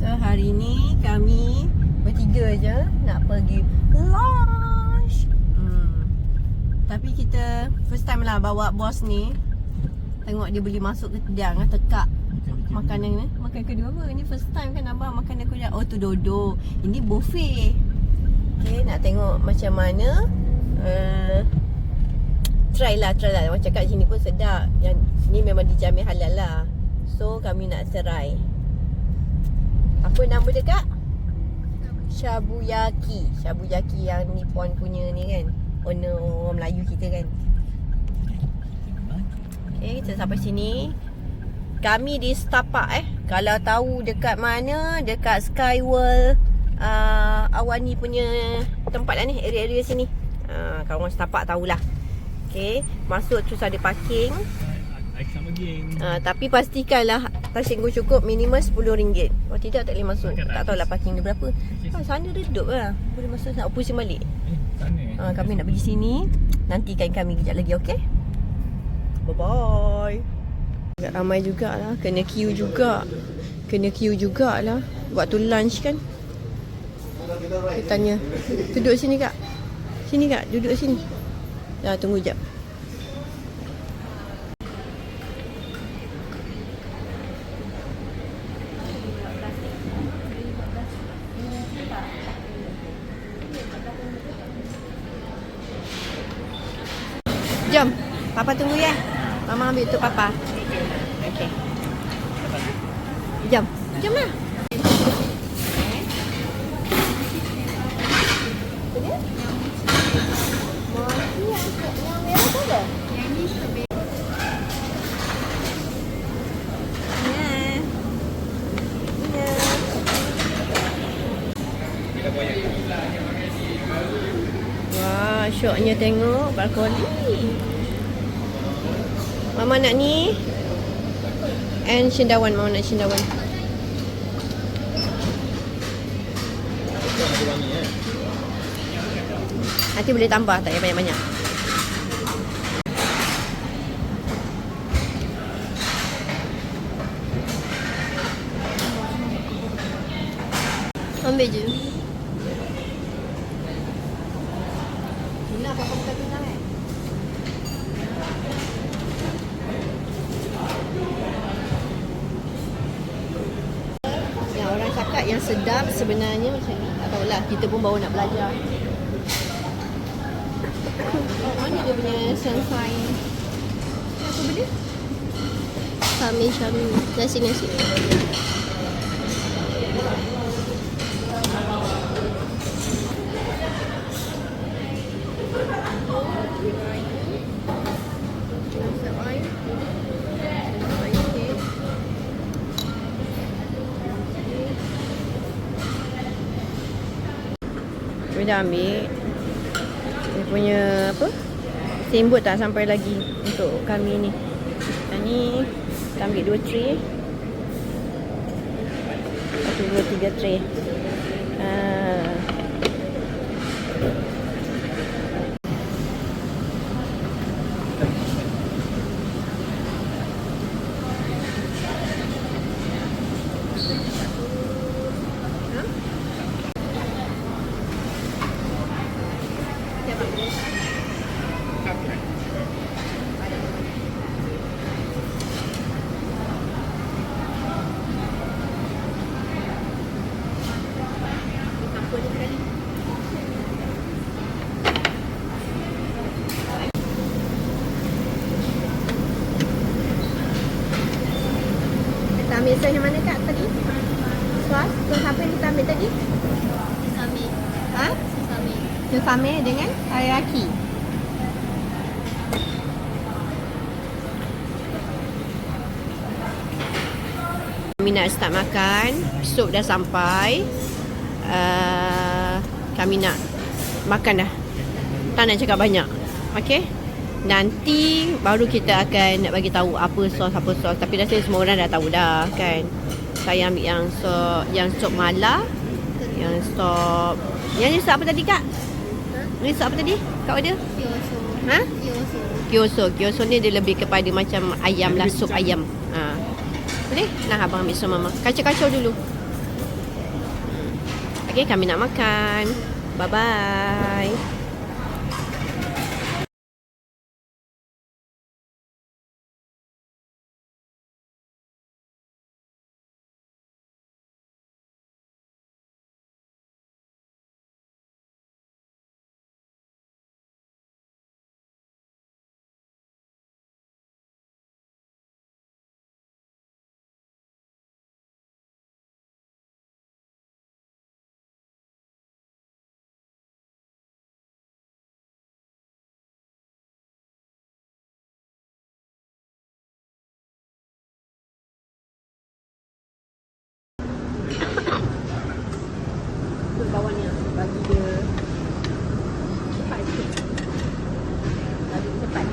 So hari ni kami bertiga je nak pergi lunch. Tapi kita first time lah bawa bos ni. Tengok dia boleh masuk ke Tidang, tekak makanan ni. Makan kedua apa? Ini first time kan abang makan kedua. Oh tu dodo. Ini buffet. Okay, nak tengok macam mana. Try lah. Orang cakap sini pun sedap. Yang ni memang dijamin halal lah. So kami nak try. Apa nama dia kak? Shabuyaki. Shabuyaki yang Nippon punya ni kan. Owner orang Melayu kita kan. Okay, kita sampai sini. Kami di Setapak Kalau tahu dekat mana, dekat Skyworld Awani punya tempat lah ni, area-area sini. Kalau orang Setapak tahulah. Okay, masuk terus ada parking. Tapi pastikanlah tersinggung cukup minimum RM10. Kalau tidak tak boleh masuk. Tak tahulah parking dia berapa. Sana redup lah. Boleh masuk nak pusing balik. Kami nak pergi sini. Nantikan kami kejap lagi, okay? Bye-bye. Agak ramai jugalah. Kena queue jugalah. Waktu lunch kan. Kita tanya. Duduk sini kak. Sini kak, duduk sini. Dah tunggu jap. Jom, Papa tunggu ya. Mama ambil untuk Papa. Okey. Jom lah. Wah, syoknya tengok balkoni. Mama nak ni. And cendawan, Mama nak cendawan. Nanti boleh tambah, tak payah banyak-banyak. Ambil je. Nak Papa bukan tunang Yang orang cakap yang sedap sebenarnya macam ni. Tak tahulah, kita pun baru nak belajar. Mana dia punya sunshine? Apa benda? Syami. Nasi. Kami dah ambil. Dia punya apa? Sembut tak sampai lagi untuk kami ni. Dan ni kita ambil 2 tray. 1, 2, 3 tray. Kita ambil sos yang mana kak tadi? Sos apa yang kita ambil tadi? Sesame. Sesame dengan teriyaki. Kami nak start makan. Sup dah sampai. Kami nak makan dah. Tak nak cakap banyak. Okay? Nanti baru kita akan nak bagi tahu apa sos. Tapi rasanya semua orang dah tahu dah kan. Saya ambil yang sop mala. Yang sop. Yang ni sop apa tadi kak? Ni sop apa tadi? Kak order? Gyozo. Ha? Gyozo. Gyozo ni dia lebih kepada macam ayam lah, sup ayam. Boleh? Nah abang ambil sama mama. Kacau-kacau dulu. Okay, kami nak makan. Bye-bye. Bawahnya bagi dia cepat sikit. Bagi dia cepat.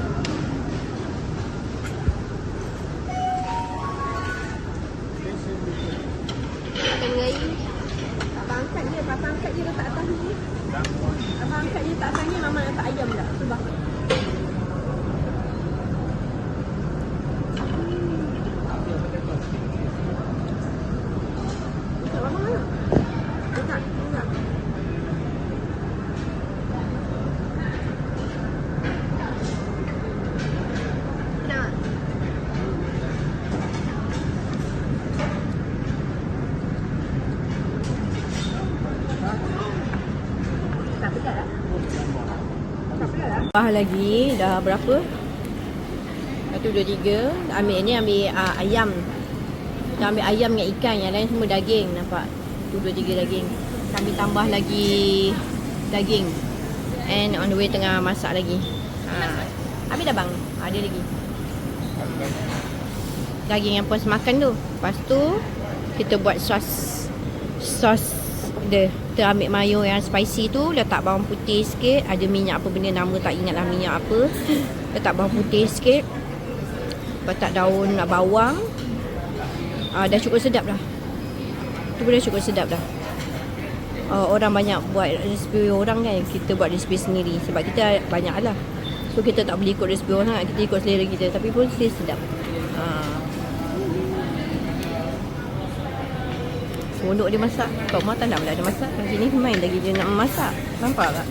Makan raya. Abang angkat dia, abang angkat dia letak atas ni. Abang angkat dia letak atas ni, mama letak ayam dah. Cuba. Letak abang mana? Letak. Lagi dah berapa? 1, 2, 3. Ambil ni, ambil ayam. Kita ambil ayam dengan ikan. Yang lain semua daging. Nampak? 1, 2, 3 daging. Kami tambah lagi daging. And on the way tengah masak lagi. Ambil dah bang. Ada lagi daging yang pos makan tu. Lepas tu kita buat sos dia. Kita ambil mayo yang spicy tu, letak bawang putih sikit, ada minyak apa benda, nama tak ingat lah minyak apa. Letak bawang putih sikit, letak daun bawang. Dah cukup sedap dah. Tu pun dah cukup sedap dah. Orang banyak buat resipi orang kan, kita buat resipi sendiri sebab kita banyak lah. So kita tak boleh ikut resipi orang, kita ikut selera kita, tapi pun sedap. Seronok dia masak. Kat rumah tak nak pula dia masak. Kat sini main lagi dia nak memasak. Nampak tak?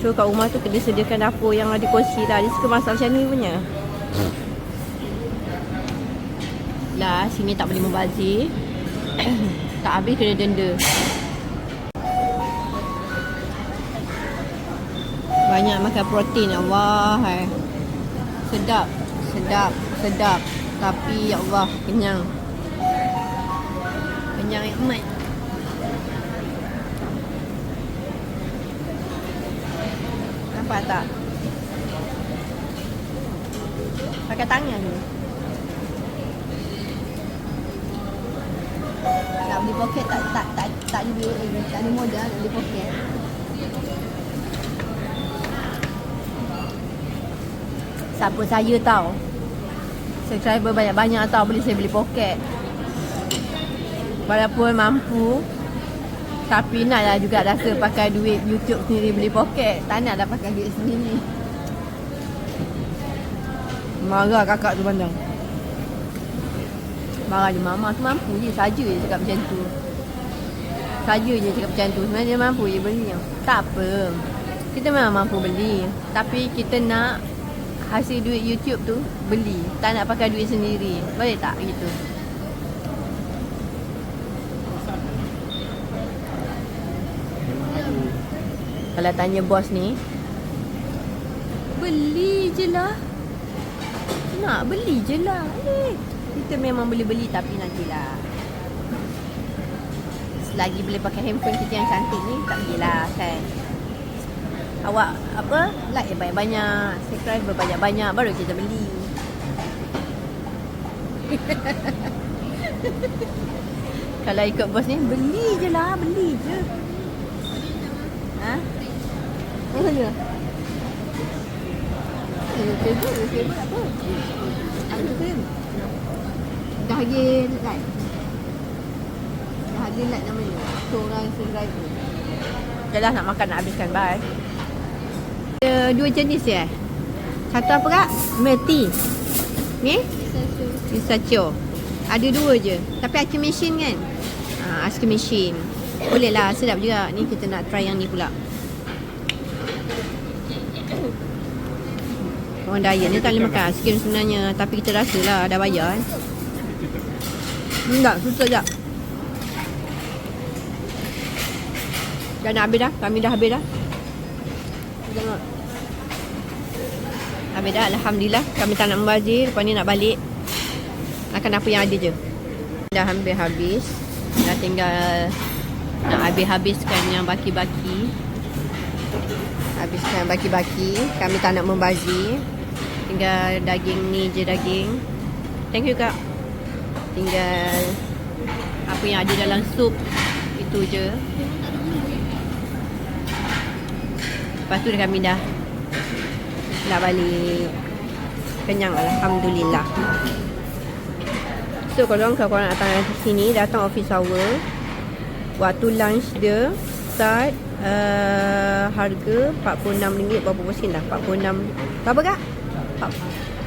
So kat rumah tu kena sediakan dapur yang ada kursi lah. Dia suka masak macam ni punya. Lah, sini tak boleh membazir. Tak habis kena denda. Banyak makan protein. Allah. Sedap. Tapi ya Allah, kenyang. Kenyang yang amat. Nampak tak? Pakai tangan ni. Nak beli poket tak ada duit lagi. Tak ada modal nak beli poket. Siapa saya tahu. Subscriber banyak-banyak tahu boleh saya beli poket. Walaupun mampu, tapi naklah juga rasa pakai duit YouTube sendiri beli poket. Tak nak dah pakai duit sendiri. Marah kakak tu pandang. Marah je, mama tu mampu je. Saja je cakap macam tu. Saja je cakap macam tu. Sebenarnya dia mampu je beli. Tak apa. Kita memang mampu beli. Tapi kita nak hasil duit YouTube tu beli. Tak nak pakai duit sendiri. Boleh tak gitu? Kalau tanya bos ni, beli je lah. Nak beli je lah. Kita memang boleh beli tapi nantilah. Selagi boleh pakai handphone kita yang cantik ni, tak bolehlah kan. Awak apa, like banyak-banyak, subscribe banyak-banyak, baru kita beli. Kalau ikut bos ni, beli je lah, beli je. Ha? Mana dia? Okey apa? Ada kan? Dah harga like. Dah harga like namanya. Seorang subscriber. Dah lah nak makan, nak habiskan. Bye. Ada 2 jenis ya? Satu apa kak? Milk ni? Pistachio. Ada 2 je. Tapi ice cream machine kan? Ice cream machine. Boleh lah, sedap juga. Ni kita nak try yang ni pula. Orang diet ni tak boleh makan aiskrim sebenarnya. Tapi kita rasa lah dah bayar kan. Tak, susah sekejap. Dah nak habis dah. Kami dah habis dah. Tengok. Habis dah, Alhamdulillah. Kami tak nak membazir. Lepas ni nak balik. Akan apa yang ada je. Dah hampir habis. Dah tinggal nak habis-habiskan yang baki-baki. Habiskan baki-baki. Kami tak nak membazir. Tinggal daging ni je daging. Thank you kak. Tinggal apa yang ada dalam sup. Itu je. Lepas tu kami dah nak balik. Kenyang Alhamdulillah. So kalau korang datang ke sini, datang office hour, waktu lunch dia start harga RM46 berapa sen dah? 46 berapa kak?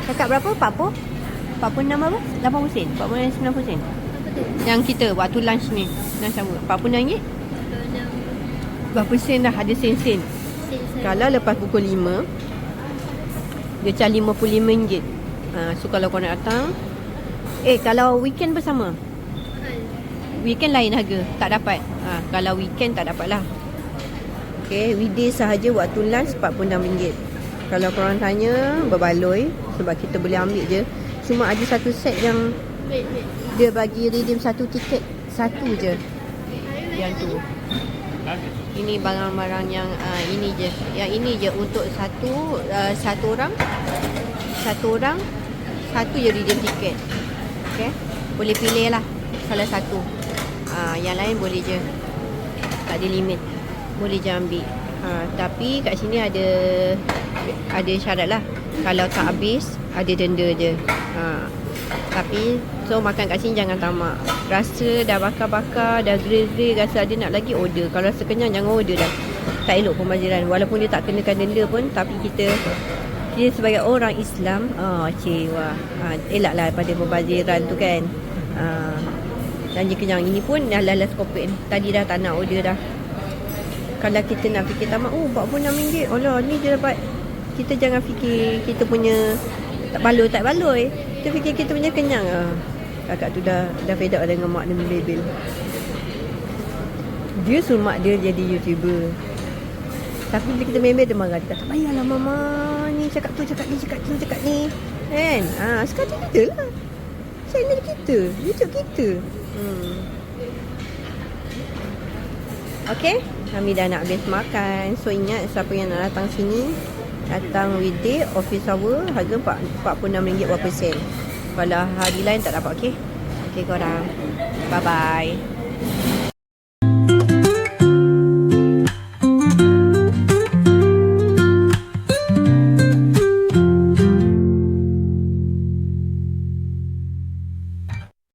Cakap berapa? 46 berapa? 80 sen? 90 sen? Yang kita waktu lunch ni lunch hour RM46 berapa sen dah? Ada sen-sen. Kalau lepas pukul 5 dia macam RM55. So kalau korang datang, kalau weekend bersama, weekend lain harga, tak dapat. Kalau weekend tak dapat lah. Okay, weekday sahaja waktu lunch RM46. Kalau korang tanya, berbaloi. Sebab kita boleh ambil je. Cuma ada satu set yang dia bagi redeem satu tiket. Satu je. Yang tu. Ini barang-barang yang ini je. Yang ini je untuk satu orang. Satu je redeem tiket. Okay, boleh pilih lah salah satu. Yang lain boleh je, tak ada limit, boleh je ambil. Tapi kat sini ada syarat lah. Kalau tak habis ada denda je. Tapi so makan kat sini jangan tamak. Rasa dah bakar-bakar, dah grill-grill, rasa ada nak lagi, order. Kalau rasa kenyang jangan order dah. Tak elok pembaziran. Walaupun dia tak kenakan denda pun, tapi kita sebagai orang Islam, elak lah pada pembaziran tu kan. Dan dia kenyang. Ini pun dah last kopek. Tadi dah tak nak order dah. Kalau kita nak fikir tamak, RM46. Alah, ni je dapat. Kita jangan fikir kita punya tak baloi. Kita fikir kita punya kenyang. Kakak tu dah fed up dengan mak dia membebel. Dia suruh mak dia jadi YouTuber. Tapi bila kita membel dia marah. Dia kata, tak payahlah mama. Ni cakap tu, cakap ni. Kan? Sekarang kita lah. Channel kita. YouTube kita. Okay, kami dah nak habis makan. So ingat, siapa yang nak datang sini, datang weekday, office hour, harga RM46 berapa sen. Kalau hari lain tak dapat. Okay korang, bye bye.